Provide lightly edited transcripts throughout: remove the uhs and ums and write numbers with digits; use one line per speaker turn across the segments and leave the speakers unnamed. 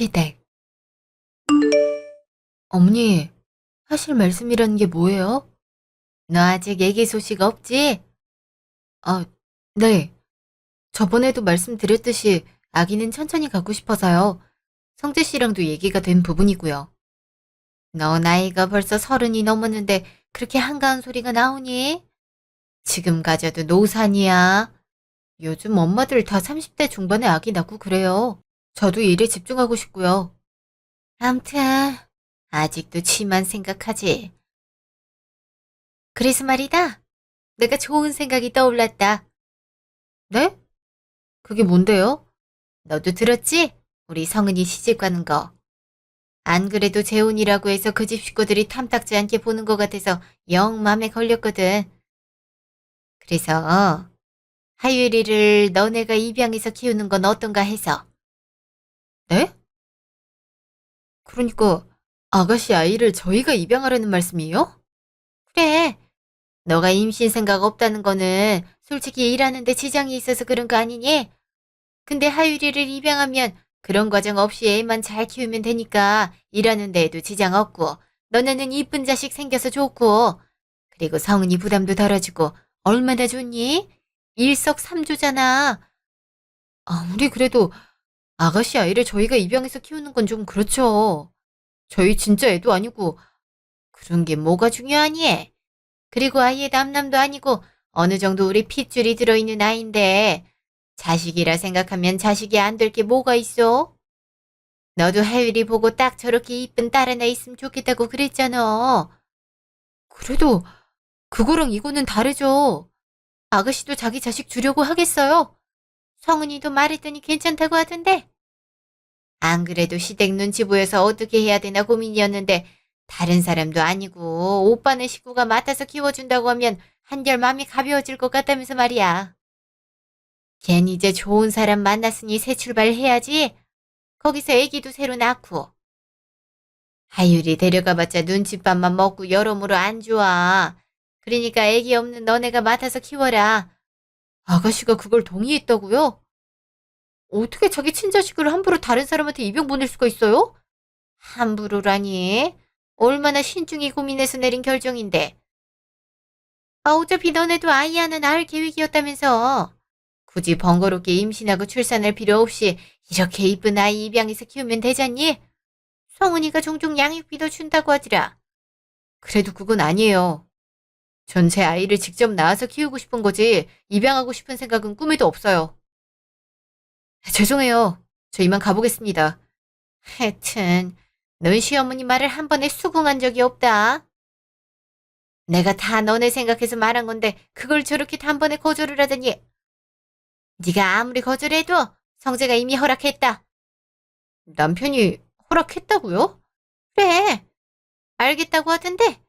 시댁. 어머니, 하실 말씀이라는 게 뭐예요? 너 아직 애기 소식 없지? 아, 네. 저번에도 말씀드렸듯이 아기는 천천히 갖고 싶어서요. 성재 씨랑도 얘기가 된 부분이고요. 너 나이가 벌써 30이 넘었는데 그렇게 한가한 소리가 나오니? 지금 가져도 노산이야. 요즘 엄마들 다 30대 중반에 아기 낳고 그래요. 저도 일에 집중하고 싶고요. 암튼 아직도 치만 생각하지. 그래서 말이다. 내가 좋은 생각이 떠올랐다. 네? 그게 뭔데요? 너도 들었지? 우리 성은이 시집 가는 거. 안 그래도 재혼이라고 해서 그 집 식구들이 탐탁지 않게 보는 것 같아서 영 맘에 걸렸거든. 그래서 하유리를 너네가 입양해서 키우는 건 어떤가 해서. 네? 그러니까 아가씨 아이를 저희가 입양하라는 말씀이에요? 그래. 너가 임신 생각 없다는 거는 솔직히 일하는데 지장이 있어서 그런 거 아니니? 근데 하유리를 입양하면 그런 과정 없이 애만 잘 키우면 되니까 일하는 데에도 지장 없고 너네는 이쁜 자식 생겨서 좋고 그리고 성은이 부담도 덜어지고 얼마나 좋니? 일석삼조잖아. 아무리 그래도 아가씨 아이를 저희가 입양해서 키우는 건 좀 그렇죠. 저희 진짜 애도 아니고 그런 게 뭐가 중요하니? 그리고 아이의 남남도 아니고 어느 정도 우리 핏줄이 들어있는 아이인데 자식이라 생각하면 자식이 안 될 게 뭐가 있어? 너도 하율이 보고 딱 저렇게 이쁜 딸 하나 있으면 좋겠다고 그랬잖아. 그래도 그거랑 이거는 다르죠. 아가씨도 자기 자식 주려고 하겠어요. 성은이도 말했더니 괜찮다고 하던데. 안 그래도 시댁 눈치 보여서 어떻게 해야 되나 고민이었는데 다른 사람도 아니고 오빠네 식구가 맡아서 키워준다고 하면 한결 마음이 가벼워질 것 같다면서 말이야. 걘 이제 좋은 사람 만났으니 새 출발해야지. 거기서 애기도 새로 낳고. 하율이 데려가봤자 눈칫밥만 먹고 여러모로 안 좋아. 그러니까 애기 없는 너네가 맡아서 키워라. 아가씨가 그걸 동의했다고요? 어떻게 자기 친자식을 함부로 다른 사람한테 입양 보낼 수가 있어요? 함부로라니. 얼마나 신중히 고민해서 내린 결정인데. 어차피 너네도 아이 하나 낳을 계획이었다면서. 굳이 번거롭게 임신하고 출산할 필요 없이 이렇게 이쁜 아이 입양해서 키우면 되잖니? 성은이가 종종 양육비도 준다고 하더라. 그래도 그건 아니에요. 전 제 아이를 직접 낳아서 키우고 싶은 거지 입양하고 싶은 생각은 꿈에도 없어요. 죄송해요. 저 이만 가보겠습니다. 하여튼 넌 시어머니 말을 한 번에 수긍한 적이 없다. 내가 다 너네 생각해서 말한 건데 그걸 저렇게 단번에 거절을 하더니 네가 아무리 거절해도 성재가 이미 허락했다. 남편이 허락했다고요? 그래. 알겠다고 하던데.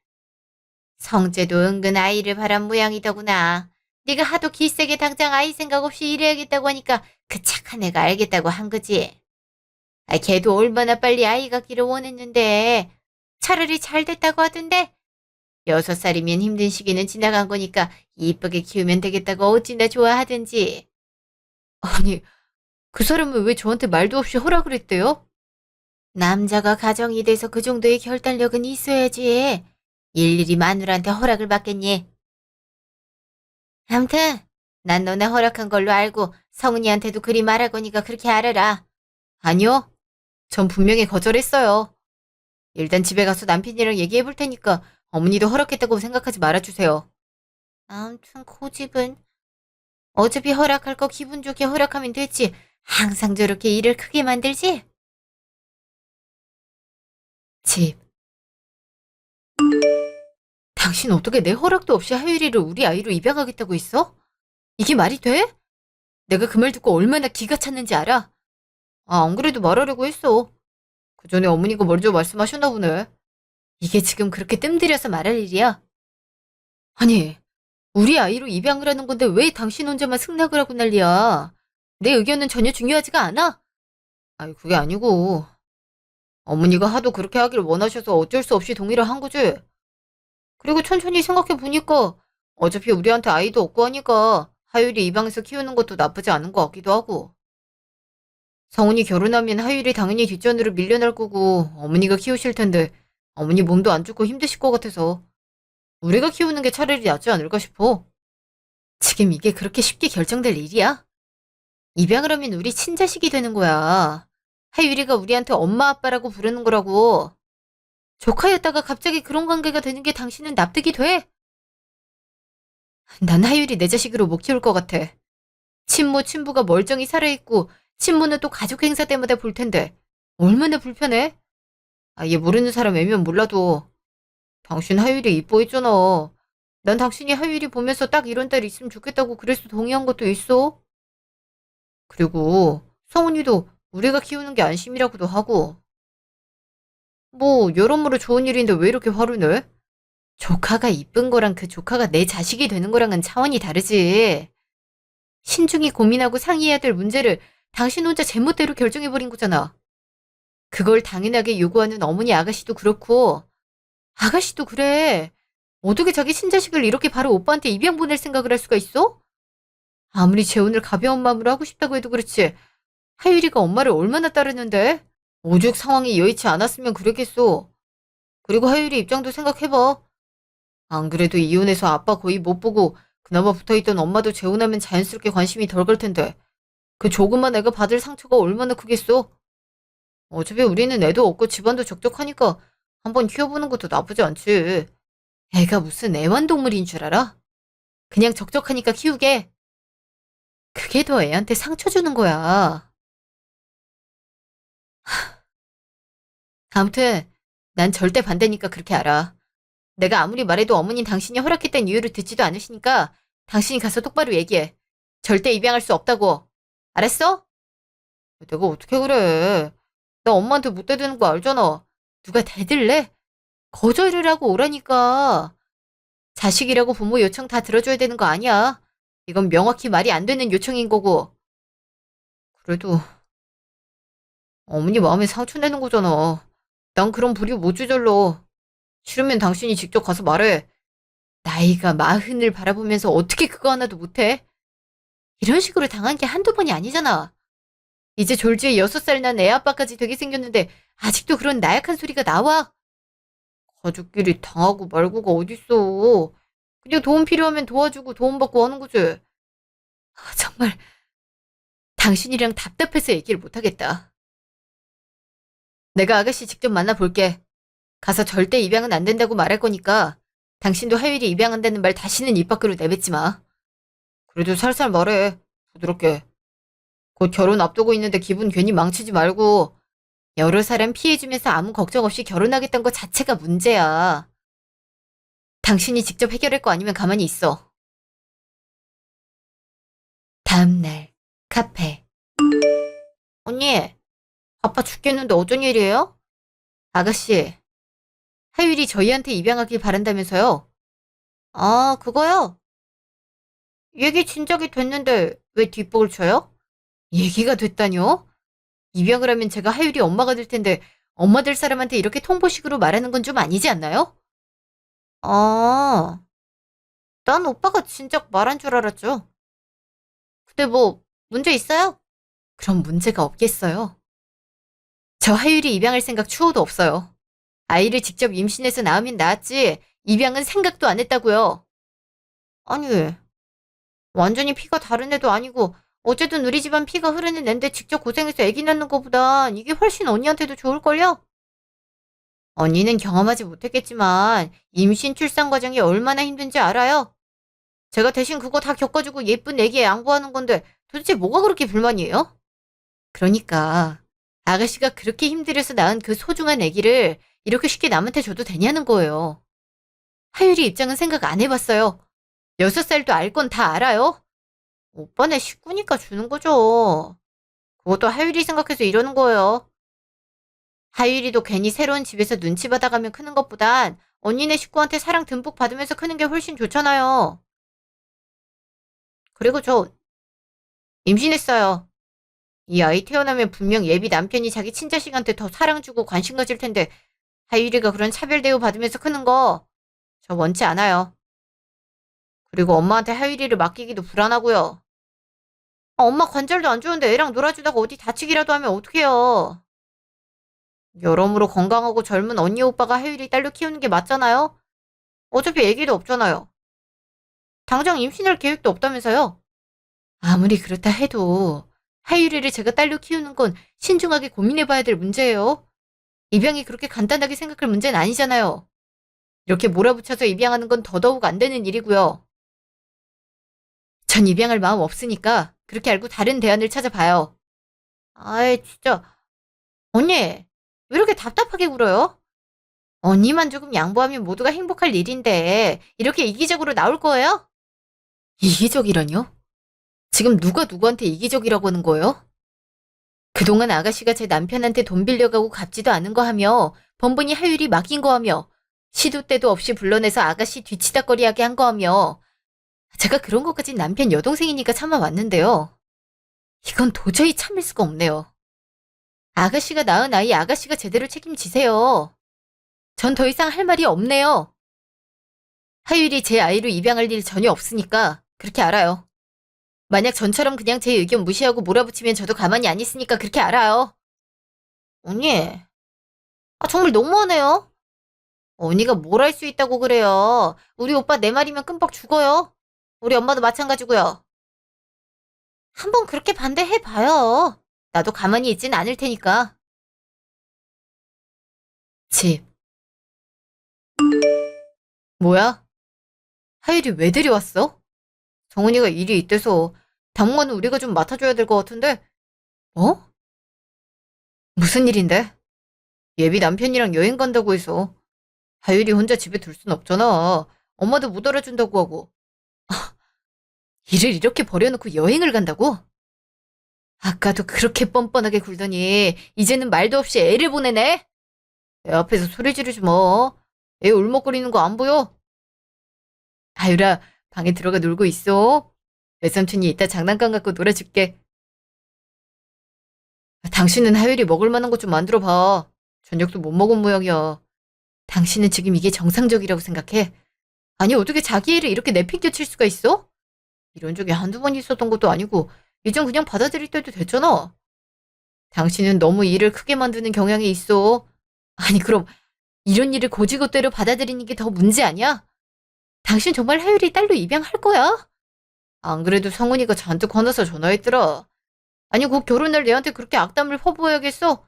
성재도 은근 아이를 바란 모양이더구나. 네가 하도 기세게 당장 아이 생각 없이 일해야겠다고 하니까 그 착한 애가 알겠다고 한 거지. 아, 걔도 얼마나 빨리 아이 갖기를 원했는데 차라리 잘 됐다고 하던데. 6살이면 힘든 시기는 지나간 거니까 이쁘게 키우면 되겠다고 어찌나 좋아하든지. 아니, 그 사람은 왜 저한테 말도 없이 허락을 했대요? 남자가 가정이 돼서 그 정도의 결단력은 있어야지. 일일이 마누라한테 허락을 받겠니? 아무튼 난 너네 허락한 걸로 알고 성은이한테도 그리 말할 거니까 그렇게 알아라. 아니요. 전 분명히 거절했어요. 일단 집에 가서 남편이랑 얘기해 볼 테니까 어머니도 허락했다고 생각하지 말아주세요. 아무튼 고집은 어차피 허락할 거 기분 좋게 허락하면 됐지. 항상 저렇게 일을 크게 만들지? 집. 당신 어떻게 내 허락도 없이 하율이를 우리 아이로 입양하겠다고 했어? 이게 말이 돼? 내가 그 말 듣고 얼마나 기가 찼는지 알아? 아, 안 그래도 말하려고 했어. 그 전에 어머니가 먼저 말씀하셨나 보네. 이게 지금 그렇게 뜸들여서 말할 일이야? 아니, 우리 아이로 입양을 하는 건데 왜 당신 혼자만 승낙을 하고 난리야? 내 의견은 전혀 중요하지가 않아? 아니, 그게 아니고. 어머니가 하도 그렇게 하길 원하셔서 어쩔 수 없이 동의를 한 거지. 그리고 천천히 생각해 보니까 어차피 우리한테 아이도 없고 하니까 하율이 입양해서 키우는 것도 나쁘지 않은 것 같기도 하고. 성훈이 결혼하면 하율이 당연히 뒷전으로 밀려날 거고 어머니가 키우실 텐데 어머니 몸도 안 좋고 힘드실 것 같아서 우리가 키우는 게 차라리 낫지 않을까 싶어. 지금 이게 그렇게 쉽게 결정될 일이야? 입양을 하면 우리 친자식이 되는 거야. 하율이가 우리한테 엄마 아빠라고 부르는 거라고. 조카였다가 갑자기 그런 관계가 되는 게 당신은 납득이 돼? 난 하율이 내 자식으로 못 키울 것 같아. 친모, 친부가 멀쩡히 살아있고 친모는 또 가족 행사 때마다 볼 텐데 얼마나 불편해? 아예 모르는 사람 애면 몰라도 당신 하율이 이뻐했잖아. 난 당신이 하율이 보면서 딱 이런 딸 있으면 좋겠다고 그래서 동의한 것도 있어. 그리고 성훈이도 우리가 키우는 게 안심이라고도 하고. 뭐 여러모로 좋은 일인데 왜 이렇게 화를 내? 조카가 이쁜 거랑 그 조카가 내 자식이 되는 거랑은 차원이 다르지. 신중히 고민하고 상의해야 될 문제를 당신 혼자 제멋대로 결정해버린 거잖아. 그걸 당연하게 요구하는 어머니 아가씨도 그렇고 아가씨도 그래. 어떻게 자기 친자식을 이렇게 바로 오빠한테 입양 보낼 생각을 할 수가 있어? 아무리 재혼을 가벼운 마음으로 하고 싶다고 해도 그렇지. 하율이가 엄마를 얼마나 따르는데? 오죽 상황이 여의치 않았으면 그랬겠어. 그리고 하율이 입장도 생각해봐. 안 그래도 이혼해서 아빠 거의 못 보고 그나마 붙어있던 엄마도 재혼하면 자연스럽게 관심이 덜 갈 텐데 그 조그만 애가 받을 상처가 얼마나 크겠어? 어차피 우리는 애도 없고 집안도 적적하니까 한번 키워보는 것도 나쁘지 않지. 애가 무슨 애완동물인 줄 알아? 그냥 적적하니까 키우게. 그게 더 애한테 상처 주는 거야. 아무튼 난 절대 반대니까 그렇게 알아. 내가 아무리 말해도 어머닌 당신이 허락했던 이유를 듣지도 않으시니까 당신이 가서 똑바로 얘기해. 절대 입양할 수 없다고. 알았어? 내가 어떻게 그래. 나 엄마한테 못 대드는 거 알잖아. 누가 대들래? 거절을 하고 오라니까. 자식이라고 부모 요청 다 들어줘야 되는 거 아니야. 이건 명확히 말이 안 되는 요청인 거고. 그래도 어머니 마음에 상처 내는 거잖아. 난 그런 불효 못 조절러. 싫으면 당신이 직접 가서 말해. 나이가 마흔을 바라보면서 어떻게 그거 하나도 못해? 이런 식으로 당한 게 한두 번이 아니잖아. 이제 졸지에 6살 난 애 아빠까지 되게 생겼는데 아직도 그런 나약한 소리가 나와? 가족끼리 당하고 말고가 어딨어. 그냥 도움 필요하면 도와주고 도움받고 하는 거지. 정말 당신이랑 답답해서 얘기를 못하겠다. 내가 아가씨 직접 만나볼게. 가서 절대 입양은 안 된다고 말할 거니까 당신도 하율이 입양한다는 말 다시는 입 밖으로 내뱉지 마. 그래도 살살 말해. 부드럽게. 곧 결혼 앞두고 있는데 기분 괜히 망치지 말고 여러 사람 피해주면서 아무 걱정 없이 결혼하겠다는 것 자체가 문제야. 당신이 직접 해결할 거 아니면 가만히 있어. 다음날 카페. 언니, 바빠 죽겠는데 어쩐 일이에요? 아가씨, 하율이 저희한테 입양하길 바란다면서요? 아, 그거요? 얘기 진작에 됐는데 왜 뒷북을 쳐요? 얘기가 됐다뇨? 입양을 하면 제가 하율이 엄마가 될 텐데 엄마 될 사람한테 이렇게 통보식으로 말하는 건 좀 아니지 않나요? 아, 난 오빠가 진작 말한 줄 알았죠. 근데 뭐 문제 있어요? 그럼 문제가 없겠어요. 저 하율이 입양할 생각 추호도 없어요. 아이를 직접 임신해서 낳으면 낳았지 입양은 생각도 안 했다고요. 아니, 완전히 피가 다른 애도 아니고 어쨌든 우리 집안 피가 흐르는 앤데 직접 고생해서 애기 낳는 거보단 이게 훨씬 언니한테도 좋을걸요? 언니는 경험하지 못했겠지만 임신 출산 과정이 얼마나 힘든지 알아요? 제가 대신 그거 다 겪어주고 예쁜 애기 양보하는 건데 도대체 뭐가 그렇게 불만이에요? 그러니까 아가씨가 그렇게 힘들여서 낳은 그 소중한 애기를 이렇게 쉽게 남한테 줘도 되냐는 거예요. 하율이 입장은 생각 안 해봤어요. 6살도 알 건 다 알아요? 오빠네 식구니까 주는 거죠. 그것도 하율이 생각해서 이러는 거예요. 하율이도 괜히 새로운 집에서 눈치 받아가며 크는 것보단 언니네 식구한테 사랑 듬뿍 받으면서 크는 게 훨씬 좋잖아요. 그리고 저 임신했어요. 이 아이 태어나면 분명 예비 남편이 자기 친자식한테 더 사랑 주고 관심 가질 텐데 하율이가 그런 차별 대우 받으면서 크는 거 저 원치 않아요. 그리고 엄마한테 하율이를 맡기기도 불안하고요. 엄마 관절도 안 좋은데 애랑 놀아주다가 어디 다치기라도 하면 어떡해요. 여러모로 건강하고 젊은 언니 오빠가 하율이 딸로 키우는 게 맞잖아요? 어차피 애기도 없잖아요. 당장 임신할 계획도 없다면서요? 아무리 그렇다 해도 하율이를 제가 딸로 키우는 건 신중하게 고민해봐야 될 문제예요. 입양이 그렇게 간단하게 생각할 문제는 아니잖아요. 이렇게 몰아붙여서 입양하는 건 더더욱 안 되는 일이고요. 전 입양할 마음 없으니까 그렇게 알고 다른 대안을 찾아봐요. 아이, 진짜. 언니, 왜 이렇게 답답하게 굴어요? 언니만 조금 양보하면 모두가 행복할 일인데 이렇게 이기적으로 나올 거예요? 이기적이라뇨? 지금 누가 누구한테 이기적이라고 하는 거예요? 그동안 아가씨가 제 남편한테 돈 빌려가고 갚지도 않은 거 하며 번번이 하율이 맡긴 거 하며 시도 때도 없이 불러내서 아가씨 뒤치다꺼리하게 한 거 하며 제가 그런 것까진 남편 여동생이니까 참아왔는데요. 이건 도저히 참을 수가 없네요. 아가씨가 낳은 아이 아가씨가 제대로 책임지세요. 전 더 이상 할 말이 없네요. 하율이 제 아이로 입양할 일 전혀 없으니까 그렇게 알아요. 만약 전처럼 그냥 제 의견 무시하고 몰아붙이면 저도 가만히 안 있으니까 그렇게 알아요. 언니, 정말 너무하네요. 언니가 뭘 할 수 있다고 그래요. 우리 오빠 내 말이면 끔뻑 죽어요. 우리 엄마도 마찬가지고요. 한번 그렇게 반대해봐요. 나도 가만히 있진 않을 테니까. 집. 뭐야? 하율이 왜 데려왔어? 정은이가 일이 있대서 당분간은 우리가 좀 맡아줘야 될 것 같은데. 어? 무슨 일인데? 예비 남편이랑 여행 간다고 해서 하율이 혼자 집에 둘 순 없잖아. 엄마도 못 알아준다고 하고. 일을 이렇게 버려놓고 여행을 간다고? 아까도 그렇게 뻔뻔하게 굴더니 이제는 말도 없이 애를 보내네? 애 앞에서 소리 지르지 마. 애 울먹거리는 거 안 보여? 하율아, 방에 들어가 놀고 있어. 외삼촌이 이따 장난감 갖고 놀아줄게. 당신은 하율이 먹을 만한 것 좀 만들어 봐. 저녁도 못 먹은 모양이야. 당신은 지금 이게 정상적이라고 생각해? 아니, 어떻게 자기 애를 이렇게 내팽개칠 수가 있어? 이런 적이 한두 번 있었던 것도 아니고 이젠 그냥 받아들일 때도 됐잖아. 당신은 너무 일을 크게 만드는 경향이 있어. 아니, 그럼 이런 일을 고지고대로 받아들이는 게 더 문제 아니야? 당신 정말 하율이 딸로 입양할 거야? 안 그래도 성훈이가 잔뜩 화나서 전화했더라. 아니, 곧 결혼날 내한테 그렇게 악담을 퍼부어야겠어?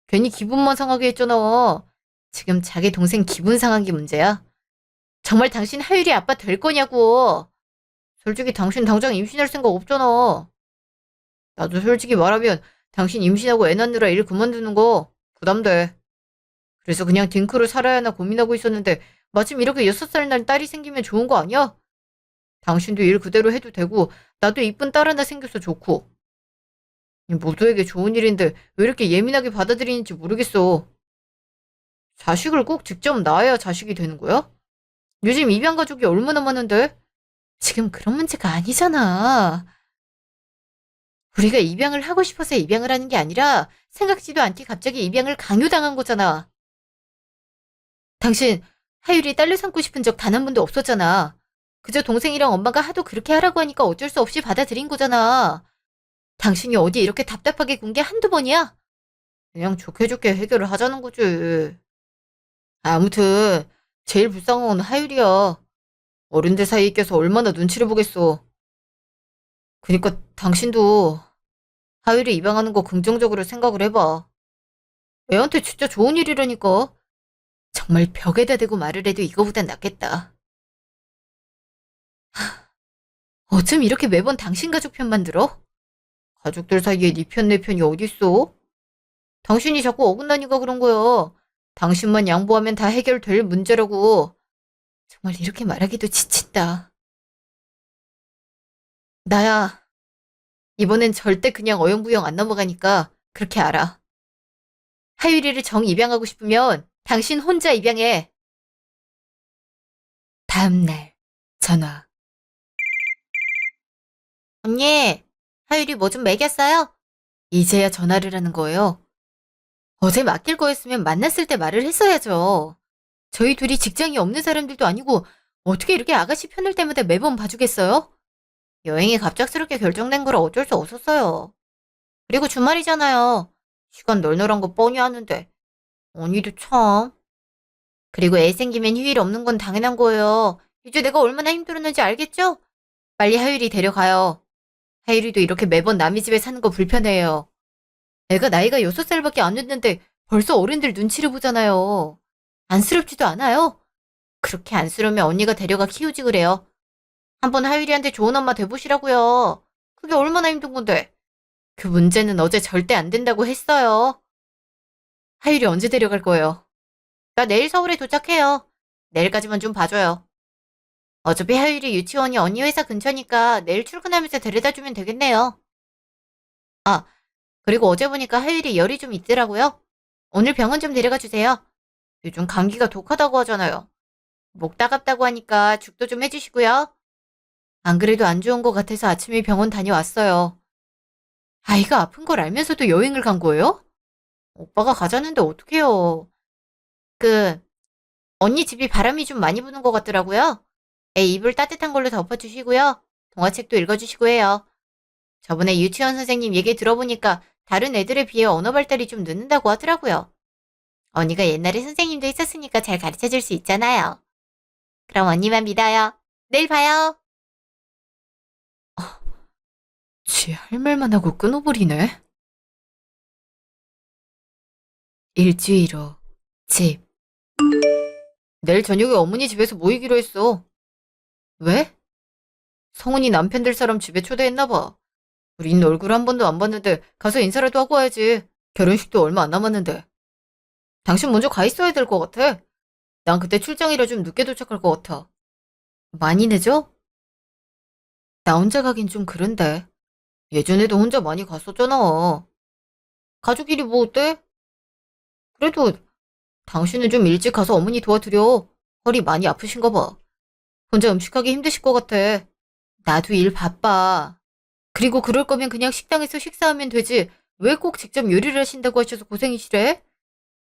괜히 기분만 상하게 했잖아. 지금 자기 동생 기분 상한 게 문제야. 정말 당신 하율이 아빠 될 거냐고. 솔직히 당신 당장 임신할 생각 없잖아. 나도 솔직히 말하면 당신 임신하고 애 낳느라 일 그만두는 거 부담돼. 그래서 그냥 딩크로 살아야 하나 고민하고 있었는데 마침 이렇게 6살 난 딸이 생기면 좋은 거 아니야? 당신도 일 그대로 해도 되고 나도 이쁜 딸 하나 생겨서 좋고. 모두에게 좋은 일인데 왜 이렇게 예민하게 받아들이는지 모르겠어. 자식을 꼭 직접 낳아야 자식이 되는 거야? 요즘 입양 가족이 얼마나 많은데? 지금 그런 문제가 아니잖아. 우리가 입양을 하고 싶어서 입양을 하는 게 아니라 생각지도 않게 갑자기 입양을 강요당한 거잖아. 당신 하율이 딸로 삼고 싶은 적 단 한 번도 없었잖아. 그저 동생이랑 엄마가 하도 그렇게 하라고 하니까 어쩔 수 없이 받아들인 거잖아. 당신이 어디 이렇게 답답하게 군 게 한두 번이야? 그냥 좋게 좋게 해결을 하자는 거지. 아무튼 제일 불쌍한 건 하율이야. 어른들 사이에 껴서 얼마나 눈치를 보겠어. 그니까 당신도 하율이 입양하는 거 긍정적으로 생각을 해봐. 애한테 진짜 좋은 일이라니까. 정말 벽에다 대고 말을 해도 이거보단 낫겠다. 어쩜 이렇게 매번 당신 가족 편만 들어? 가족들 사이에 네 편 내 편이 어딨어? 당신이 자꾸 어긋나니까 그런 거야. 당신만 양보하면 다 해결될 문제라고. 정말 이렇게 말하기도 지친다. 나야, 이번엔 절대 그냥 어영부영 안 넘어가니까 그렇게 알아. 하율이를 정 입양하고 싶으면 당신 혼자 입양해. 다음날 전화. 언니, 하율이 뭐 좀 먹였어요? 이제야 전화를 하는 거예요. 어제 맡길 거였으면 만났을 때 말을 했어야죠. 저희 둘이 직장이 없는 사람들도 아니고 어떻게 이렇게 아가씨 편을 때마다 매번 봐주겠어요? 여행이 갑작스럽게 결정된 거라 어쩔 수 없었어요. 그리고 주말이잖아요. 시간 널널한 거 뻔히 아는데. 언니도 참. 그리고 애 생기면 휴일 없는 건 당연한 거예요. 이제 내가 얼마나 힘들었는지 알겠죠? 빨리 하율이 데려가요. 하율이도 이렇게 매번 남의 집에 사는 거 불편해요. 애가 나이가 6살밖에 안 됐는데 벌써 어른들 눈치를 보잖아요. 안쓰럽지도 않아요? 그렇게 안쓰러우면 언니가 데려가 키우지 그래요. 한번 하율이한테 좋은 엄마 돼보시라고요. 그게 얼마나 힘든 건데. 그 문제는 어제 절대 안 된다고 했어요. 하율이 언제 데려갈 거예요? 나 내일 서울에 도착해요. 내일까지만 좀 봐줘요. 어차피 하율이 유치원이 언니 회사 근처니까 내일 출근하면서 데려다 주면 되겠네요. 아, 그리고 어제 보니까 하율이 열이 좀 있더라고요. 오늘 병원 좀 데려가 주세요. 요즘 감기가 독하다고 하잖아요. 목 따갑다고 하니까 죽도 좀 해주시고요. 안 그래도 안 좋은 것 같아서 아침에 병원 다녀왔어요. 아이가 아픈 걸 알면서도 여행을 간 거예요? 오빠가 가자는데 어떡해요. 그, 언니 집이 바람이 좀 많이 부는 것 같더라고요. 애 이불 따뜻한 걸로 덮어주시고요. 동화책도 읽어주시고 해요. 저번에 유치원 선생님 얘기 들어보니까 다른 애들에 비해 언어 발달이 좀 늦는다고 하더라고요. 언니가 옛날에 선생님도 있었으니까 잘 가르쳐줄 수 있잖아요. 그럼 언니만 믿어요. 내일 봐요. 지 할 말만 하고 끊어버리네. 일주일 후 집. 내일 저녁에 어머니 집에서 모이기로 했어. 왜? 성훈이 남편 될 사람 집에 초대했나 봐. 우린 얼굴 한 번도 안 봤는데 가서 인사라도 하고 와야지. 결혼식도 얼마 안 남았는데. 당신 먼저 가 있어야 될 것 같아. 난 그때 출장이라 좀 늦게 도착할 것 같아. 많이 늦어? 나 혼자 가긴 좀 그런데. 예전에도 혼자 많이 갔었잖아. 가족끼리 뭐 어때? 그래도 당신은 좀 일찍 가서 어머니 도와드려. 허리 많이 아프신가 봐. 혼자 음식하기 힘드실 것 같아. 나도 일 바빠. 그리고 그럴 거면 그냥 식당에서 식사하면 되지. 왜 꼭 직접 요리를 하신다고 하셔서 고생이시래?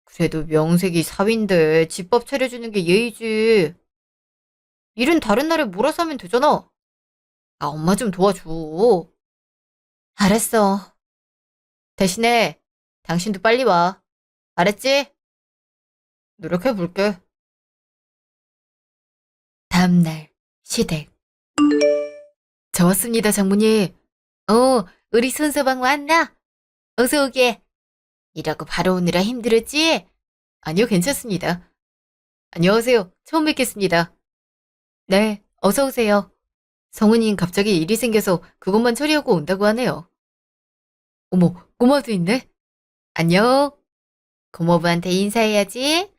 그래도 명색이 사위인데 집밥 차려주는 게 예의지. 일은 다른 날에 몰아서 하면 되잖아. 아, 엄마 좀 도와줘. 알았어. 대신에 당신도 빨리 와. 알았지? 노력해볼게. 다음날 시댁. 저 왔습니다, 장모님. 우리 손서방 왔나? 어서 오게. 일하고 바로 오느라 힘들었지? 아니요, 괜찮습니다. 안녕하세요. 처음 뵙겠습니다. 네, 어서 오세요. 성은이는 갑자기 일이 생겨서 그것만 처리하고 온다고 하네요. 어머, 꼬마도 있네? 안녕. 고모부한테 인사해야지.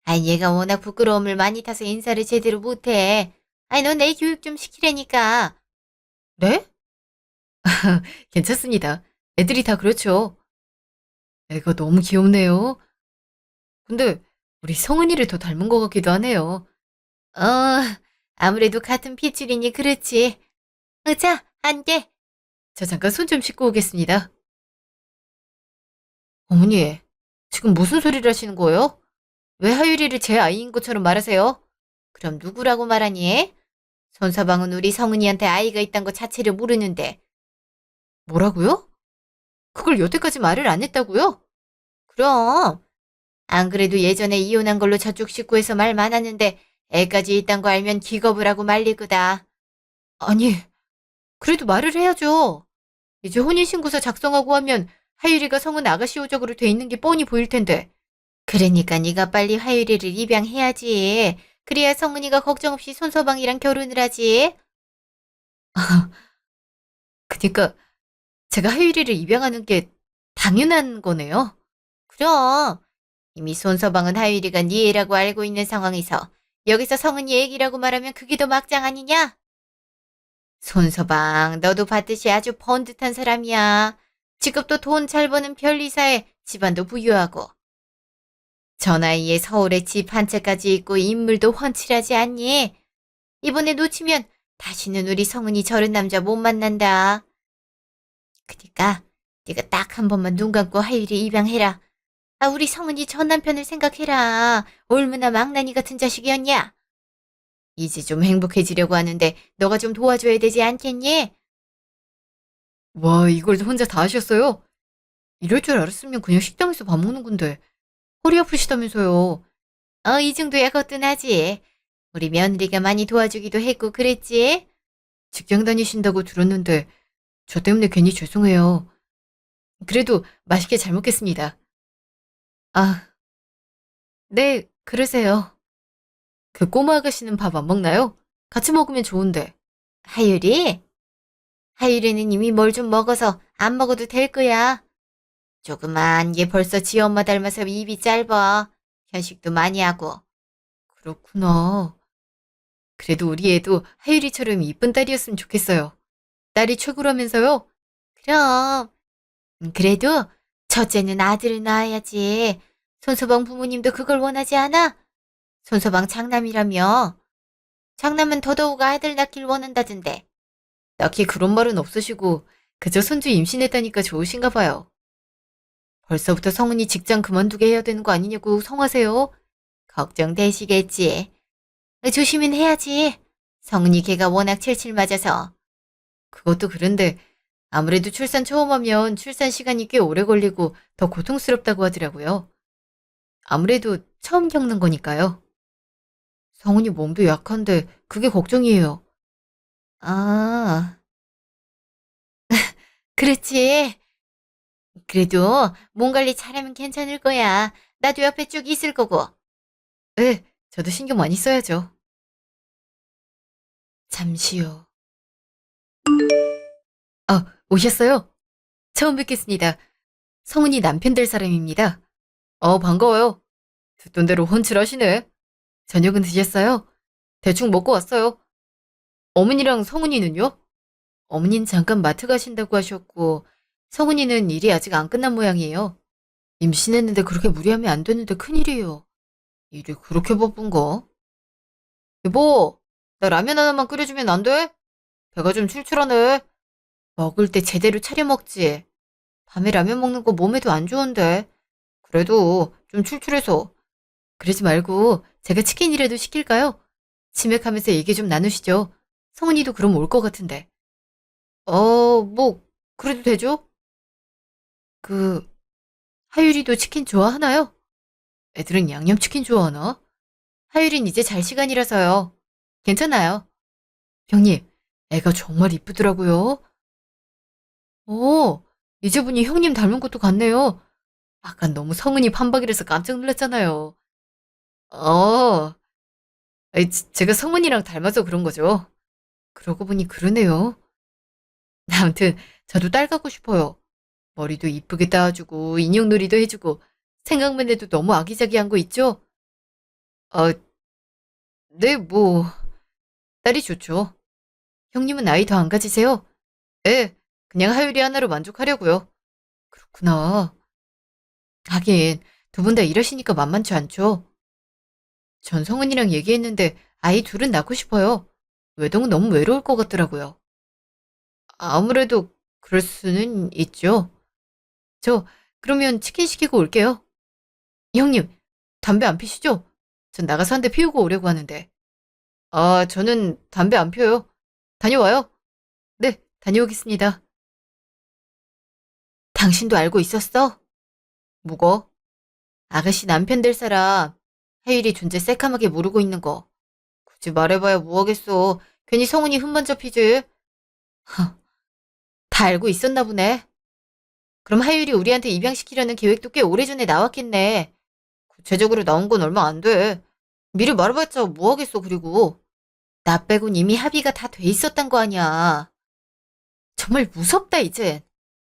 아이, 얘가 워낙 부끄러움을 많이 타서 인사를 제대로 못해. 아이, 넌 내 교육 좀 시키라니까. 네? 괜찮습니다. 애들이 다 그렇죠. 애가 너무 귀엽네요. 근데 우리 성은이를 더 닮은 것 같기도 하네요. 어, 아무래도 같은 핏줄이니 그렇지. 자, 앉게. 저 잠깐 손 좀 씻고 오겠습니다. 어머니, 지금 무슨 소리를 하시는 거예요? 왜 하율이를 제 아이인 것처럼 말하세요? 그럼 누구라고 말하니? 손서방은 우리 성은이한테 아이가 있단 것 자체를 모르는데. 뭐라고요? 그걸 여태까지 말을 안 했다고요? 그럼. 안 그래도 예전에 이혼한 걸로 저쪽 식구에서 말 많았는데 애까지 있단 거 알면 기겁을 하고 말릴 거다. 아니, 그래도 말을 해야죠. 이제 혼인신고서 작성하고 하면 하율이가 성은 아가씨 호적으로 돼 있는 게 뻔히 보일 텐데. 그러니까 네가 빨리 하율이를 입양해야지. 그래야 성은이가 걱정 없이 손서방이랑 결혼을 하지. 그니까 제가 하율이를 입양하는 게 당연한 거네요. 그럼 이미 손서방은 하율이가 네 애라고 알고 있는 상황에서 여기서 성은이 애기라고 말하면 그게 더 막장 아니냐? 손서방, 너도 봤듯이 아주 번듯한 사람이야. 직업도 돈 잘 버는 편리사에 집안도 부유하고. 저 나이에 서울에 집 한 채까지 있고 인물도 훤칠하지 않니? 이번에 놓치면 다시는 우리 성은이 저런 남자 못 만난다. 그니까 네가 딱 한 번만 눈 감고 하율이 입양해라. 아, 우리 성은이 전 남편을 생각해라. 얼마나 망나니 같은 자식이었냐? 이제 좀 행복해지려고 하는데 너가 좀 도와줘야 되지 않겠니? 와, 이걸 혼자 다 하셨어요? 이럴 줄 알았으면 그냥 식당에서 밥 먹는 건데. 허리 아프시다면서요. 이 정도야 거뜬하지. 우리 며느리가 많이 도와주기도 했고 그랬지? 직장 다니신다고 들었는데 저 때문에 괜히 죄송해요. 그래도 맛있게 잘 먹겠습니다. 아, 네, 그러세요. 그 꼬마 아가씨는 밥 안 먹나요? 같이 먹으면 좋은데. 하율이? 하율이는 이미 뭘 좀 먹어서 안 먹어도 될 거야. 조그만 얘 벌써 지 엄마 닮아서 입이 짧아. 편식도 많이 하고. 그렇구나. 그래도 우리 애도 하율이처럼 이쁜 딸이었으면 좋겠어요. 딸이 최고라면서요? 그럼. 그래도 첫째는 아들을 낳아야지. 손서방 부모님도 그걸 원하지 않아? 손서방 장남이라며. 장남은 더더욱 아들 낳길 원한다던데. 딱히 그런 말은 없으시고 그저 손주 임신했다니까 좋으신가 봐요. 벌써부터 성은이 직장 그만두게 해야 되는 거 아니냐고 성하세요? 걱정되시겠지. 조심은 해야지. 성은이 걔가 워낙 칠칠 맞아서. 그것도 그런데 아무래도 출산 처음 하면 출산 시간이 꽤 오래 걸리고 더 고통스럽다고 하더라고요. 아무래도 처음 겪는 거니까요. 성은이 몸도 약한데 그게 걱정이에요. 아, 그렇지. 그래도 몸 관리 잘하면 괜찮을 거야. 나도 옆에 쭉 있을 거고. 네, 저도 신경 많이 써야죠. 잠시요. 오셨어요? 처음 뵙겠습니다. 성은이 남편 될 사람입니다. 반가워요. 듣던 대로 훤칠하시네. 저녁은 드셨어요? 대충 먹고 왔어요. 어머니랑 성은이는요? 어머니는 잠깐 마트 가신다고 하셨고, 성은이는 일이 아직 안 끝난 모양이에요. 임신했는데 그렇게 무리하면 안 되는데 큰일이에요. 일이 그렇게 바쁜가? 여보, 나 라면 하나만 끓여주면 안 돼? 배가 좀 출출하네. 먹을 때 제대로 차려 먹지. 밤에 라면 먹는 거 몸에도 안 좋은데. 그래도 좀 출출해서. 그러지 말고 제가 치킨이라도 시킬까요? 치맥하면서 얘기 좀 나누시죠. 성은이도 그럼 올 것 같은데. 뭐, 그래도 되죠? 그, 하율이도 치킨 좋아하나요? 애들은 양념치킨 좋아하나? 하율이는 이제 잘 시간이라서요. 괜찮아요. 형님, 애가 정말 이쁘더라고요. 오, 이제 보니 형님 닮은 것도 같네요. 아까 너무 성은이 판박이라서 깜짝 놀랐잖아요. 어, 제가 성은이랑 닮아서 그런 거죠. 그러고 보니 그러네요. 아무튼 저도 딸 갖고 싶어요. 머리도 이쁘게 따주고 인형놀이도 해주고 생각만 해도 너무 아기자기한 거 있죠? 어, 네, 뭐 딸이 좋죠. 형님은 아이 더 안 가지세요? 네, 그냥 하율이 하나로 만족하려고요. 그렇구나. 하긴 두 분 다 일하시니까 만만치 않죠. 전 성은이랑 얘기했는데 아이 둘은 낳고 싶어요. 외동은 너무 외로울 것 같더라고요. 아무래도 그럴 수는 있죠. 저 그러면 치킨 시키고 올게요. 형님, 담배 안 피시죠? 전 나가서 한 대 피우고 오려고 하는데. 저는 담배 안 피워요. 다녀와요. 네, 다녀오겠습니다. 당신도 알고 있었어? 뭐고? 아가씨 남편 될 사람 하율이 존재 새카맣게 모르고 있는 거. 굳이 말해봐야 뭐하겠어. 괜히 성은이 흠만 잡히지. 하, 다 알고 있었나 보네. 그럼 하율이 우리한테 입양시키려는 계획도 꽤 오래전에 나왔겠네. 구체적으로 나온 건 얼마 안 돼. 미리 말해봤자 뭐하겠어, 그리고. 나 빼곤 이미 합의가 다 돼 있었단 거 아니야. 정말 무섭다, 이제.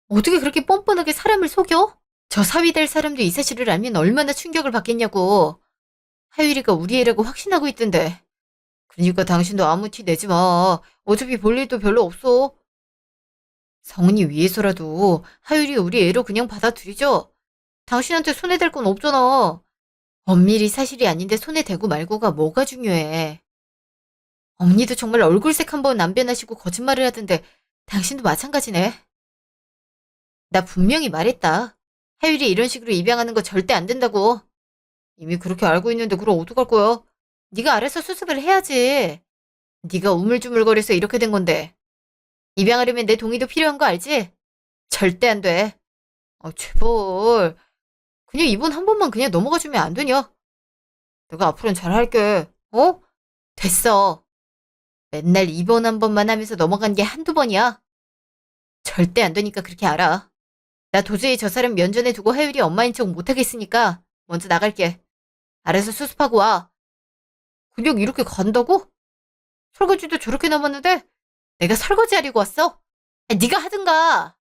어떻게 그렇게 뻔뻔하게 사람을 속여? 저 사위 될 사람도 이 사실을 알면 얼마나 충격을 받겠냐고. 하율이가 우리 애라고 확신하고 있던데. 그러니까 당신도 아무 티 내지 마. 어차피 볼 일도 별로 없어. 성은이 위해서라도 하율이 우리 애로 그냥 받아들이죠. 당신한테 손해 댈 건 없잖아. 엄밀히 사실이 아닌데 손에 대고 말고가 뭐가 중요해. 어머니도 정말 얼굴색 한번 안 변하시고 거짓말을 하던데 당신도 마찬가지네. 나 분명히 말했다. 하율이 이런 식으로 입양하는 거 절대 안 된다고. 이미 그렇게 알고 있는데 그럼 어떡할 거야? 네가 알아서 수습을 해야지. 네가 우물쭈물거려서 이렇게 된 건데. 입양하려면 내 동의도 필요한 거 알지? 절대 안 돼. 제발. 그냥 이번 한 번만 그냥 넘어가주면 안 되냐? 내가 앞으로는 잘할게. 어? 됐어. 맨날 입원 한 번만 하면서 넘어간 게 한두 번이야. 절대 안 되니까 그렇게 알아. 나 도저히 저 사람 면전에 두고 하율이 엄마인 척 못하겠으니까 먼저 나갈게. 알아서 수습하고 와. 그냥 이렇게 간다고? 설거지도 저렇게 남았는데 내가 설거지 하려고 왔어? 네가 하든가.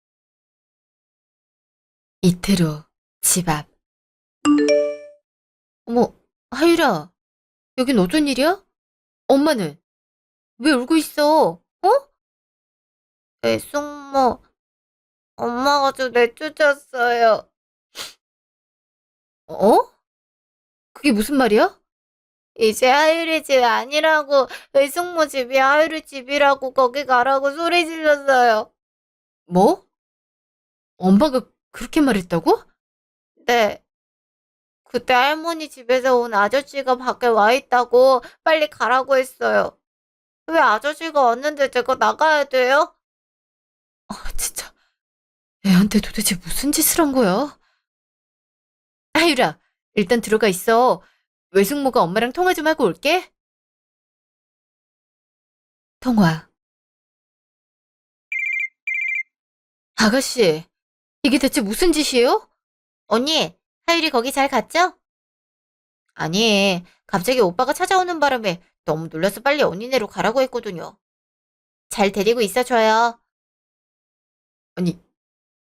이틀 후 집 앞. 어머, 하율아, 여긴 어쩐 일이야? 엄마는 왜 울고 있어? 어? 애숙모, 엄마가 저 내쫓았어요. 어? 그게 무슨 말이야? 이제 하율이 집 아니라고, 외숙모 집이 하율이 집이라고 거기 가라고 소리 질렀어요. 뭐? 엄마가 그렇게 말했다고? 네. 그때 할머니 집에서 온 아저씨가 밖에 와 있다고 빨리 가라고 했어요. 왜 아저씨가 왔는데 제가 나가야 돼요? 진짜 애한테 도대체 무슨 짓을 한 거야? 하율아, 일단 들어가 있어. 외숙모가 엄마랑 통화 좀 하고 올게. 통화. 아가씨, 이게 대체 무슨 짓이에요? 언니, 하율이 거기 잘 갔죠? 아니, 갑자기 오빠가 찾아오는 바람에 너무 놀라서 빨리 언니네로 가라고 했거든요. 잘 데리고 있어줘요. 아니,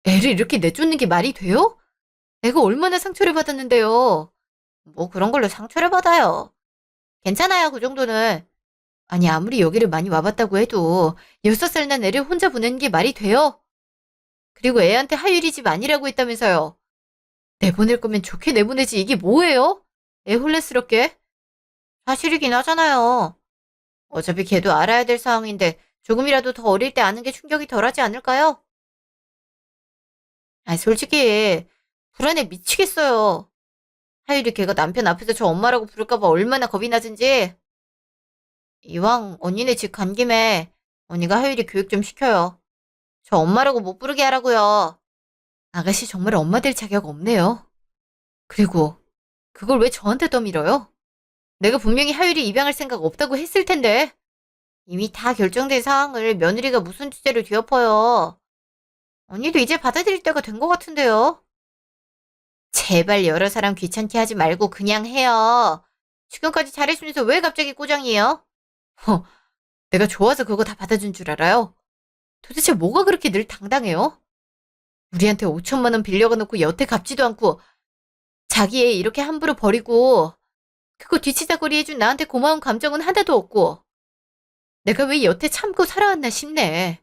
애를 이렇게 내쫓는 게 말이 돼요? 애가 얼마나 상처를 받았는데요. 뭐 그런 걸로 상처를 받아요. 괜찮아요, 그 정도는. 아니, 아무리 여기를 많이 와봤다고 해도 6살 난 애를 혼자 보내는 게 말이 돼요? 그리고 애한테 하율이 집 아니라고 했다면서요. 내보낼 거면 좋게 내보내지 이게 뭐예요? 애 혼란스럽게. 사실이긴 하잖아요. 어차피 걔도 알아야 될 상황인데 조금이라도 더 어릴 때 아는 게 충격이 덜하지 않을까요? 솔직히 불안해 미치겠어요. 하율이 걔가 남편 앞에서 저 엄마라고 부를까 봐 얼마나 겁이 나든지. 이왕 언니네 집 간 김에 언니가 하율이 교육 좀 시켜요. 저 엄마라고 못 부르게 하라고요. 아가씨 정말 엄마 될 자격 없네요. 그리고 그걸 왜 저한테 떠밀어요? 내가 분명히 하율이 입양할 생각 없다고 했을 텐데. 이미 다 결정된 상황을 며느리가 무슨 주제로 뒤엎어요. 언니도 이제 받아들일 때가 된 것 같은데요. 제발 여러 사람 귀찮게 하지 말고 그냥 해요. 지금까지 잘해주면서 왜 갑자기 꼬장이에요? 허, 내가 좋아서 그거 다 받아준 줄 알아요? 도대체 뭐가 그렇게 늘 당당해요? 우리한테 5천만 원 빌려가 놓고 여태 갚지도 않고 자기 애 이렇게 함부로 버리고 그거 뒤치다거리 해준 나한테 고마운 감정은 하나도 없고 내가 왜 여태 참고 살아왔나 싶네.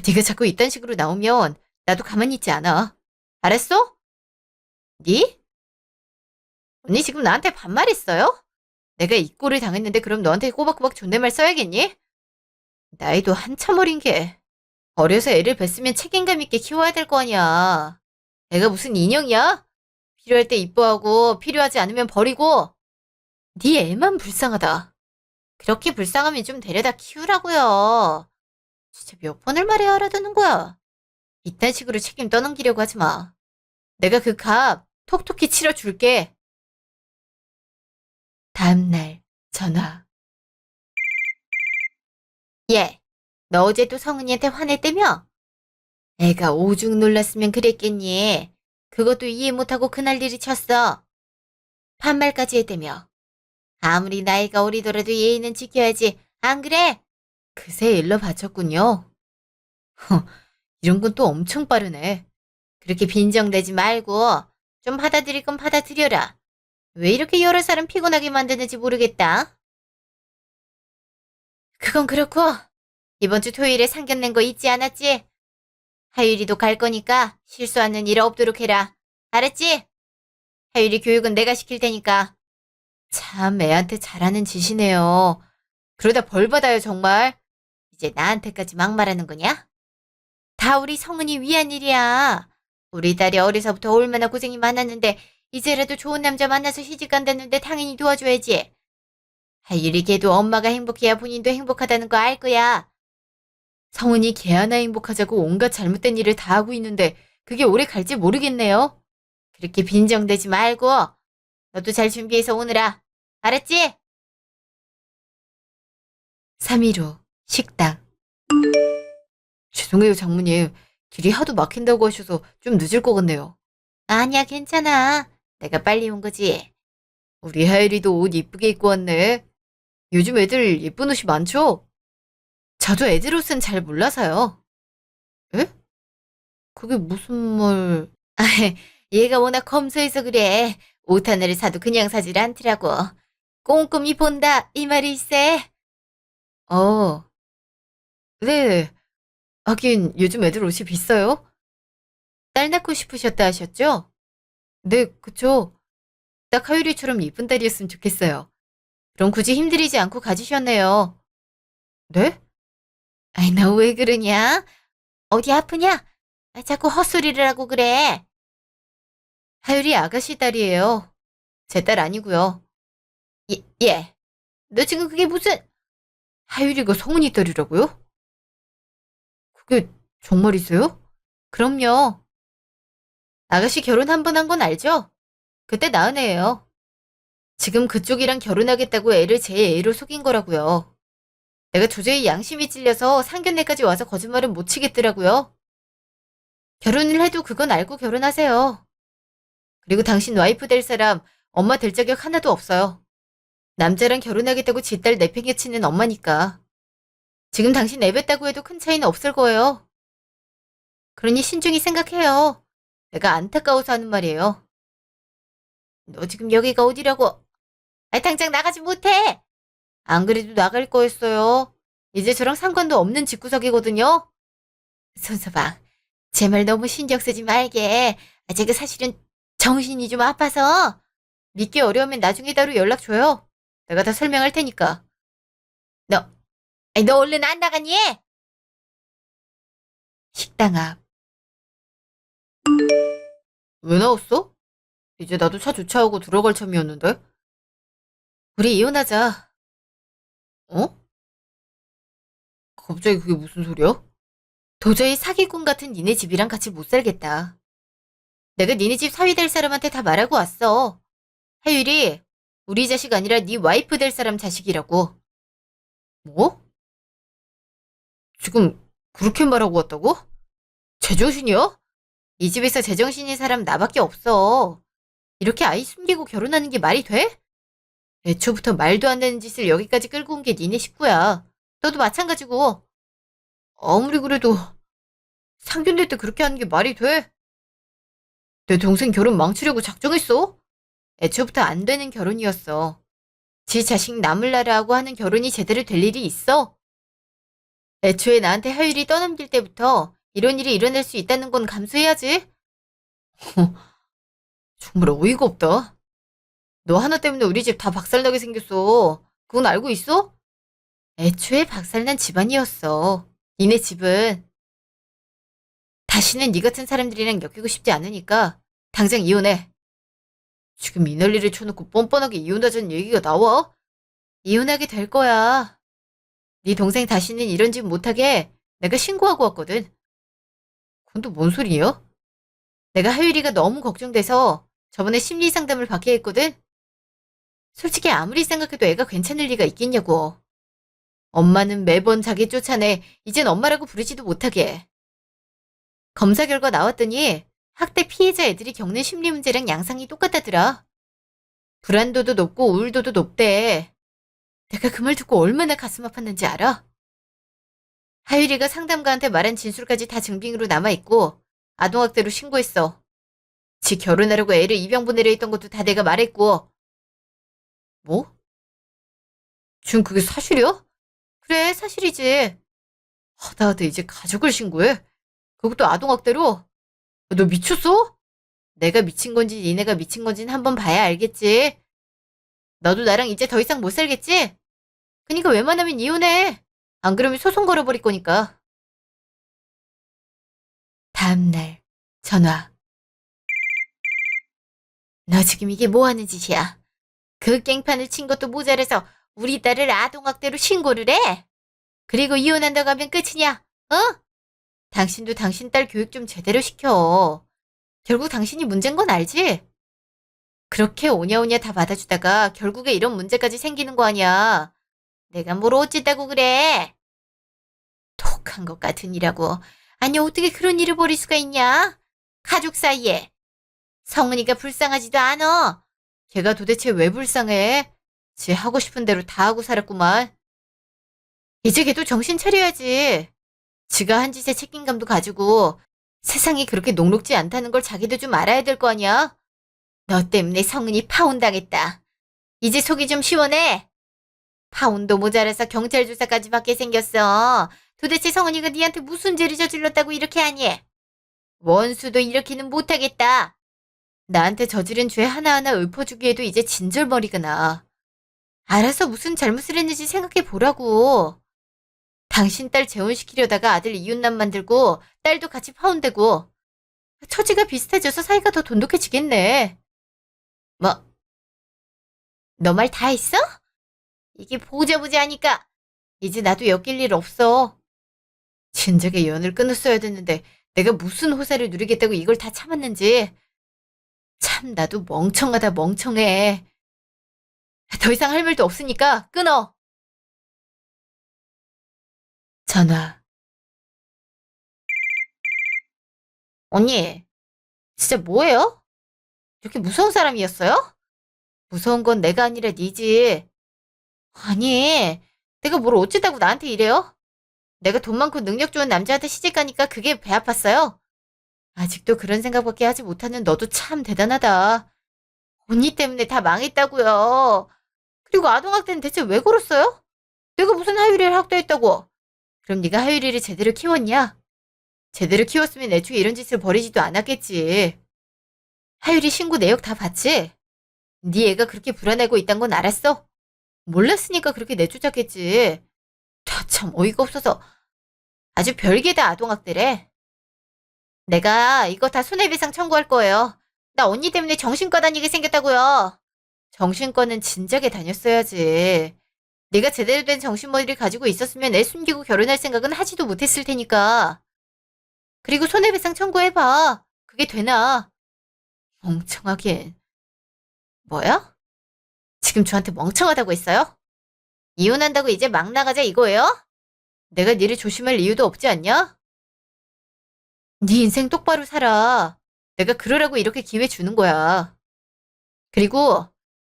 네가 자꾸 이딴 식으로 나오면 나도 가만히 있지 않아. 알았어? 니? 언니 지금 나한테 반말했어요? 내가 이 꼴을 당했는데 그럼 너한테 꼬박꼬박 존댓말 써야겠니? 나이도 한참 어린 게. 어려서 애를 뱄으면 책임감 있게 키워야 될 거 아니야. 애가 무슨 인형이야? 필요할 때 이뻐하고 필요하지 않으면 버리고. 네 애만 불쌍하다. 그렇게 불쌍하면 좀 데려다 키우라고요. 진짜 몇 번을 말해야 알아듣는 거야. 이딴 식으로 책임 떠넘기려고 하지 마. 내가 그 값 톡톡히 치러줄게. 다음날 전화. 얘, 너 어제 또 성은이한테 화냈다며? 애가 오죽 놀랐으면 그랬겠니. 그것도 이해 못하고 그날 일이 쳤어. 반말까지 했다며. 아무리 나이가 어리더라도 예의는 지켜야지. 안 그래? 그새 일러 바쳤군요. 이런 건 또 엄청 빠르네. 그렇게 빈정대지 말고 좀 받아들일 건 받아들여라. 왜 이렇게 여러 사람 피곤하게 만드는지 모르겠다. 그건 그렇고 이번 주 토요일에 상견 낸 거 잊지 않았지? 하율이도 갈 거니까 실수하는 일 없도록 해라. 알았지? 하율이 교육은 내가 시킬 테니까. 참 애한테 잘하는 짓이네요. 그러다 벌 받아요 정말. 이제 나한테까지 막말하는 거냐? 다 우리 성은이 위한 일이야. 우리 딸이 어려서부터 얼마나 고생이 많았는데 이제라도 좋은 남자 만나서 시집 간다는데 당연히 도와줘야지. 하율이 걔도 엄마가 행복해야 본인도 행복하다는 거 알 거야. 성은이 걔 하나 행복하자고 온갖 잘못된 일을 다 하고 있는데 그게 오래 갈지 모르겠네요. 그렇게 빈정대지 말고 너도 잘 준비해서 오느라. 알았지? 3일 후 식당. 죄송해요, 장모님. 길이 하도 막힌다고 하셔서 좀 늦을 것 같네요. 아니야, 괜찮아. 내가 빨리 온 거지. 우리 하율이도 옷 이쁘게 입고 왔네. 요즘 애들 예쁜 옷이 많죠? 저도 애들 옷은 잘 몰라서요. 에? 그게 무슨 말... 아, 얘가 워낙 검소해서 그래. 옷 하나를 사도 그냥 사질 않더라고. 꼼꼼히 본다, 이 말일세. 어, 네. 하긴 요즘 애들 옷이 비싸요? 딸 낳고 싶으셨다 하셨죠? 네, 그쵸. 딱 하율이처럼 예쁜 딸이었으면 좋겠어요. 그럼 굳이 힘들이지 않고 가지셨네요. 네? 아이, 너 왜 그러냐? 어디 아프냐? 아, 자꾸 헛소리를 하고 그래. 하율이 아가씨 딸이에요. 제 딸 아니고요. 예. 너 지금 그게 무슨... 하율이가 성은이 딸이라고요? 그게 정말이세요? 그럼요. 아가씨 결혼 한 번 한 건 알죠? 그때 낳은 애예요. 지금 그쪽이랑 결혼하겠다고 애를 제 애로 속인 거라고요. 내가 도저히 양심이 찔려서 상견례까지 와서 거짓말은 못 치겠더라고요. 결혼을 해도 그건 알고 결혼하세요. 그리고 당신 와이프 될 사람 엄마 될 자격 하나도 없어요. 남자랑 결혼하겠다고 지 딸 내팽개치는 엄마니까. 지금 당신 애 뱉다고 해도 큰 차이는 없을 거예요. 그러니 신중히 생각해요. 내가 안타까워서 하는 말이에요. 너 지금 여기가 어디라고? 아, 당장 나가지 못해. 안 그래도 나갈 거였어요. 이제 저랑 상관도 없는 집구석이거든요. 손서방, 제 말 너무 신경 쓰지 말게. 아, 제가 사실은 정신이 좀 아파서. 믿기 어려우면 나중에 따로 연락 줘요. 내가 다 설명할 테니까. 너, 아니, 너 얼른 안 나가니? 식당 앞. 왜 나왔어? 이제 나도 차 주차하고 들어갈 참이었는데. 우리 이혼하자. 어? 갑자기 그게 무슨 소리야? 도저히 사기꾼 같은 니네 집이랑 같이 못 살겠다. 내가 니네 집 사위 될 사람한테 다 말하고 왔어. 하율이 우리 자식 아니라 네 와이프 될 사람 자식이라고. 뭐? 지금 그렇게 말하고 왔다고? 제정신이야? 이 집에서 제정신인 사람 나밖에 없어. 이렇게 아이 숨기고 결혼하는 게 말이 돼? 애초부터 말도 안 되는 짓을 여기까지 끌고 온 게 니네 식구야. 너도 마찬가지고. 아무리 그래도 상견례 때 그렇게 하는 게 말이 돼? 내 동생 결혼 망치려고 작정했어? 애초부터 안 되는 결혼이었어. 지 자식 남을나라 하고 하는 결혼이 제대로 될 일이 있어? 애초에 나한테 하율이 떠넘길 때부터 이런 일이 일어날 수 있다는 건 감수해야지. 정말 어이가 없다. 너 하나 때문에 우리 집 다 박살나게 생겼어. 그건 알고 있어? 애초에 박살난 집안이었어. 니네 집은. 다시는 니 같은 사람들이랑 엮이고 싶지 않으니까 당장 이혼해. 지금 이 난리를 쳐놓고 뻔뻔하게 이혼하자는 얘기가 나와? 이혼하게 될 거야. 네 동생 다시는 이런 짓 못하게 내가 신고하고 왔거든. 그건 또 뭔 소리야? 내가 하율이가 너무 걱정돼서 저번에 심리 상담을 받게 했거든. 솔직히 아무리 생각해도 애가 괜찮을 리가 있겠냐고. 엄마는 매번 자기 쫓아내 이젠 엄마라고 부르지도 못하게. 검사 결과 나왔더니 학대 피해자 애들이 겪는 심리 문제랑 양상이 똑같다더라. 불안도도 높고 우울도도 높대. 내가 그 말 듣고 얼마나 가슴 아팠는지 알아? 하율이가 상담가한테 말한 진술까지 다 증빙으로 남아있고 아동학대로 신고했어. 지 결혼하려고 애를 입양 보내려 했던 것도 다 내가 말했고. 뭐? 지금 그게 사실이야? 그래, 사실이지. 하다하다 이제 가족을 신고해? 그것도 아동학대로? 너 미쳤어? 내가 미친 건지 니네가 미친 건지는 한번 봐야 알겠지. 너도 나랑 이제 더 이상 못 살겠지? 그니까 웬만하면 이혼해. 안 그러면 소송 걸어버릴 거니까. 다음날 전화. 너 지금 이게 뭐 하는 짓이야? 그 깽판을 친 것도 모자라서 우리 딸을 아동학대로 신고를 해? 그리고 이혼한다고 하면 끝이냐? 어? 당신도 당신 딸 교육 좀 제대로 시켜. 결국 당신이 문제인 건 알지? 그렇게 오냐오냐 다 받아주다가 결국에 이런 문제까지 생기는 거 아니야. 내가 뭘 어쨌다고 그래? 독한 것 같은 이라고. 아니 어떻게 그런 일을 벌일 수가 있냐? 가족 사이에. 성은이가 불쌍하지도 않아. 걔가 도대체 왜 불쌍해? 지 하고 싶은 대로 다 하고 살았구만. 이제 걔도 정신 차려야지. 지가 한 짓의 책임감도 가지고 세상이 그렇게 녹록지 않다는 걸 자기도 좀 알아야 될 거 아니야? 너 때문에 성은이 파혼당했다. 이제 속이 좀 시원해? 파혼도 모자라서 경찰 조사까지 받게 생겼어. 도대체 성은이가 니한테 무슨 죄를 저질렀다고 이렇게 하니? 원수도 이렇게는 못하겠다. 나한테 저지른 죄 하나하나 읊어주기에도 이제 진절머리가 나. 알아서 무슨 잘못을 했는지 생각해 보라고. 당신 딸 재혼시키려다가 아들 이웃남 만들고 딸도 같이 파혼되고 처지가 비슷해져서 사이가 더 돈독해지겠네. 뭐, 너 말 다 했어? 이게 보자보자 하니까 이제 나도 엮일 일 없어. 진작에 연을 끊었어야 됐는데 내가 무슨 호사를 누리겠다고 이걸 다 참았는지. 참 나도 멍청하다 멍청해. 더 이상 할 말도 없으니까 끊어. 전화. 언니, 진짜 뭐예요? 이렇게 무서운 사람이었어요? 무서운 건 내가 아니라 니지. 아니, 내가 뭘 어쩌다고 나한테 이래요? 내가 돈 많고 능력 좋은 남자한테 시집가니까 그게 배 아팠어요. 아직도 그런 생각밖에 하지 못하는 너도 참 대단하다. 언니 때문에 다 망했다고요. 그리고 아동학대는 대체 왜 걸었어요? 내가 무슨 하유리를 학대했다고. 그럼 네가 하유리를 제대로 키웠냐? 제대로 키웠으면 애초에 이런 짓을 벌이지도 않았겠지. 하유리 신고 내역 다 봤지? 네 애가 그렇게 불안해하고 있단 건 알았어? 몰랐으니까 그렇게 내쫓았겠지. 다 참 어이가 없어서. 아주 별개다 아동학대래. 내가 이거 다 손해배상 청구할 거예요. 나 언니 때문에 정신과 다니게 생겼다고요. 정신과는 진작에 다녔어야지. 네가 제대로 된 정신머리를 가지고 있었으면 애 숨기고 결혼할 생각은 하지도 못했을 테니까. 그리고 손해배상 청구해봐. 그게 되나? 멍청하긴. 뭐야? 지금 저한테 멍청하다고 했어요? 이혼한다고 이제 막 나가자 이거예요? 내가 니를 조심할 이유도 없지 않냐? 네 인생 똑바로 살아. 내가 그러라고 이렇게 기회 주는 거야. 그리고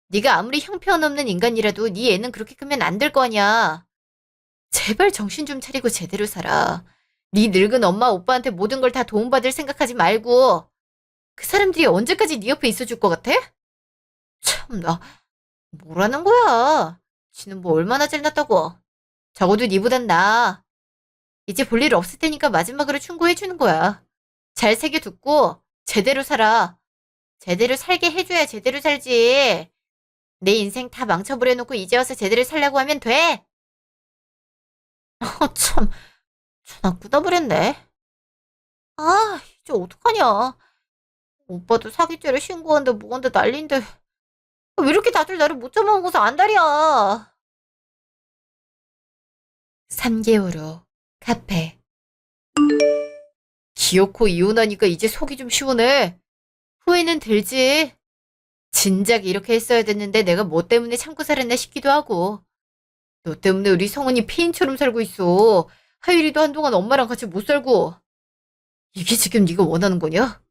네가 아무리 형편없는 인간이라도 네 애는 그렇게 크면 안 될 거 아니야. 제발 정신 좀 차리고 제대로 살아. 네 늙은 엄마 오빠한테 모든 걸 다 도움받을 생각하지 말고. 그 사람들이 언제까지 네 옆에 있어줄 것 같아? 참나, 뭐라는 거야. 지는 뭐 얼마나 잘났다고. 적어도 니보단 나아. 이제 볼 일 없을 테니까 마지막으로 충고해주는 거야. 잘 새겨듣고 제대로 살아. 제대로 살게 해줘야 제대로 살지. 내 인생 다 망쳐버려놓고 이제 와서 제대로 살려고 하면 돼. 참, 전화 끊어버렸네. 아, 이제 어떡하냐. 오빠도 사기죄로 신고한다 뭐한다 난린데 왜 이렇게 다들 나를 못 잡아먹어서 안달이야. 3개월 후 카페. 기어코 이혼하니까 이제 속이 좀 시원해. 후회는 들지. 진작 이렇게 했어야 됐는데 내가 뭐 때문에 참고 살았나 싶기도 하고. 너 때문에 우리 성은이 피인처럼 살고 있어. 하율이도 한동안 엄마랑 같이 못 살고. 이게 지금 네가 원하는 거냐?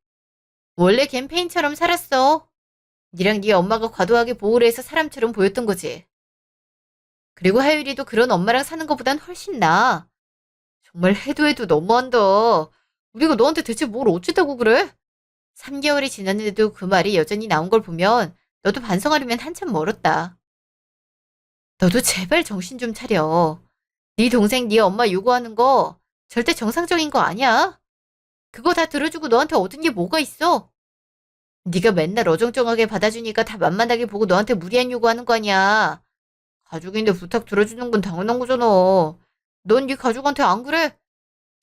원래 걘 페인처럼 살았어. 니랑 네 엄마가 과도하게 보호를 해서 사람처럼 보였던 거지. 그리고 하율이도 그런 엄마랑 사는 것보단 훨씬 나아. 정말 해도 해도 너무한다. 우리가 너한테 대체 뭘 어쩌다고 그래? 3개월이 지났는데도 그 말이 여전히 나온 걸 보면 너도 반성하려면 한참 멀었다. 너도 제발 정신 좀 차려. 네 동생 네 엄마 요구하는 거 절대 정상적인 거 아니야. 그거 다 들어주고 너한테 얻은 게 뭐가 있어? 네가 맨날 어정쩡하게 받아주니까 다 만만하게 보고 너한테 무리한 요구하는 거 아니야. 가족인데 부탁 들어주는 건 당연한 거잖아. 넌 네 가족한테 안 그래?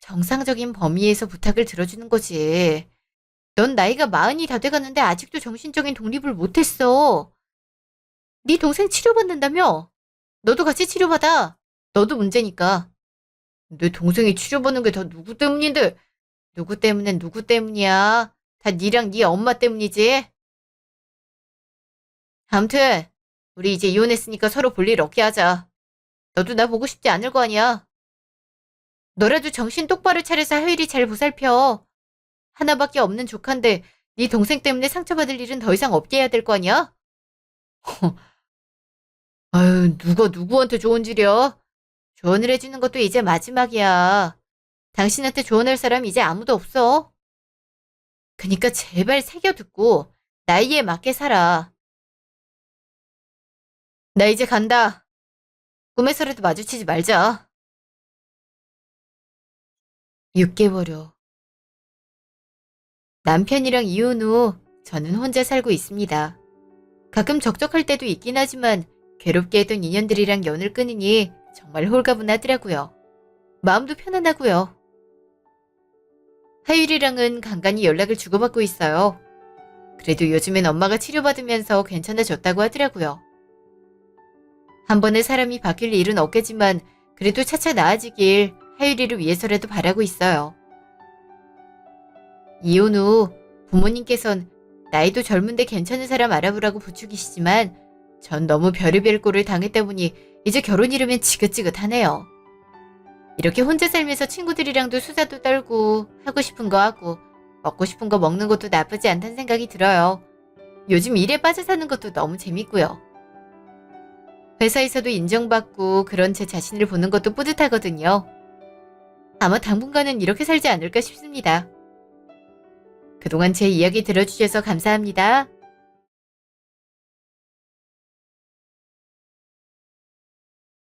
정상적인 범위에서 부탁을 들어주는 거지. 넌 나이가 40이 다 돼가는데 아직도 정신적인 독립을 못했어. 네 동생 치료받는다며? 너도 같이 치료받아. 너도 문제니까. 내 동생이 치료받는 게 다 누구 때문인데? 누구 때문엔 누구 때문이야. 다 니랑 니 엄마 때문이지. 아무튼 우리 이제 이혼했으니까 서로 볼 일 없게 하자. 너도 나 보고 싶지 않을 거 아니야. 너라도 정신 똑바로 차려서 하율이 잘 보살펴. 하나밖에 없는 조카인데 네 동생 때문에 상처받을 일은 더 이상 없게 해야 될 거 아니야? 아유, 누가 누구한테 좋은 질이야? 조언을 해주는 것도 이제 마지막이야. 당신한테 조언할 사람 이제 아무도 없어. 그니까 제발 새겨 듣고 나이에 맞게 살아. 나 이제 간다. 꿈에서라도 마주치지 말자. 6개월 후. 남편이랑 이혼 후 저는 혼자 살고 있습니다. 가끔 적적할 때도 있긴 하지만 괴롭게 했던 인연들이랑 연을 끊으니 정말 홀가분하더라고요. 마음도 편안하고요. 하율이랑은 간간히 연락을 주고받고 있어요. 그래도 요즘엔 엄마가 치료받으면서 괜찮아졌다고 하더라고요. 한 번에 사람이 바뀔 일은 없겠지만 그래도 차차 나아지길 하율이를 위해서라도 바라고 있어요. 이혼 후 부모님께선 나이도 젊은데 괜찮은 사람 알아보라고 부추기시지만 전 너무 별의별 꼴을 당했다 보니 이제 결혼 이르면 지긋지긋하네요. 이렇게 혼자 살면서 친구들이랑도 수다도 떨고 하고 싶은 거 하고 먹고 싶은 거 먹는 것도 나쁘지 않다는 생각이 들어요. 요즘 일에 빠져 사는 것도 너무 재밌고요. 회사에서도 인정받고 그런 제 자신을 보는 것도 뿌듯하거든요. 아마 당분간은 이렇게 살지 않을까 싶습니다. 그동안 제 이야기 들어주셔서 감사합니다.